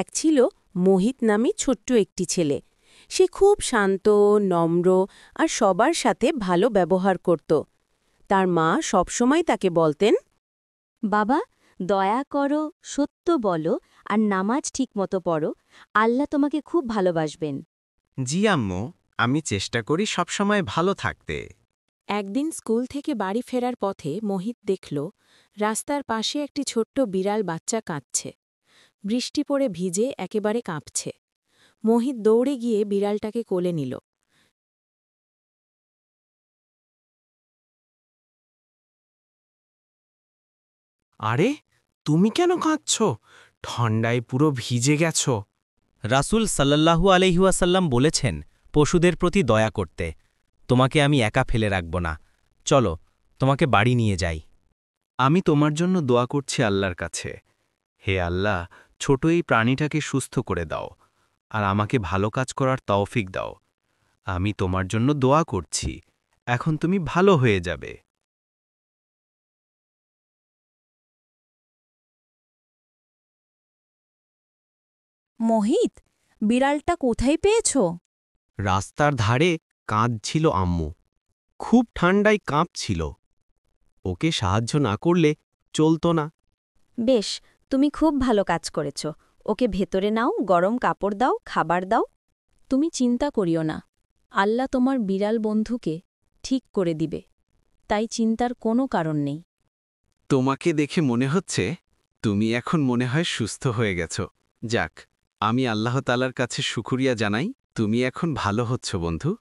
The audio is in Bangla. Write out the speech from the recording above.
এক ছিল মোহিত নামে ছোট্ট একটি ছেলে। সে খুব শান্ত, নম্র আর সবার সাথে ভালো ব্যবহার করত। তার মা সবসময় তাকে বলতেন, বাবা, দয়া করো, সত্য বলো আর নামাজ ঠিকমতো পড়ো। আল্লাহ তোমাকে খুব ভালোবাসবেন। জি আম্মু, আমি চেষ্টা করি সবসময় ভালো থাকতে। একদিন স্কুল থেকে বাড়ি ফেরার পথে মোহিত দেখল রাস্তার পাশে একটি ছোট্ট বিড়াল বাচ্চা কাঁদছে। বৃষ্টি পড়ে ভিজে একেবারে কাঁপছে। মোহিত দৌড়ে গিয়ে বিড়ালটাকে কোলে নিল। আরে, তুমি কেন কাঁদছ? ঠান্ডায় পুরো ভিজে গেছ। রাসূল সাল্লাল্লাহু আলাইহি ওয়াসাল্লাম বলেছেন পশুদের প্রতি দয়া করতে। তোমাকে আমি একা ফেলে রাখব না। চলো, তোমাকে বাড়ি নিয়ে যাই। আমি তোমার জন্য দোয়া করছি আল্লাহর কাছে। হে আল্লাহ, ছোট এই প্রাণীটাকে সুস্থ করে দাও আর আমাকে ভালো কাজ করার তৌফিক দাও। আমি তোমার জন্য দোয়া করছি। এখন তুমি ভালো হয়ে যাবে। মোহিত, বিড়ালটা কোথায় পেয়েছ? রাস্তার ধারে কাঁদছিল আম্মু। খুব ঠান্ডায় কাঁপছিল। ওকে সাহায্য না করলে চলতো না। বেশ, তুমি খুব ভালো কাজ করেছ। ওকে ভেতরে নাও, গরম কাপড় দাও, খাবার দাও। তুমি চিন্তা করিও না, আল্লাহ তোমার বিড়াল বন্ধুকে ঠিক করে দিবে, তাই চিন্তার কোনো কারণ নেই। তোমাকে দেখে মনে হচ্ছে তুমি এখন মনে হয় সুস্থ হয়ে গেছ। যাক, আমি আল্লাহ তাআলার কাছে শুকরিয়া জানাই, তুমি এখন ভালো হচ্ছ বন্ধু।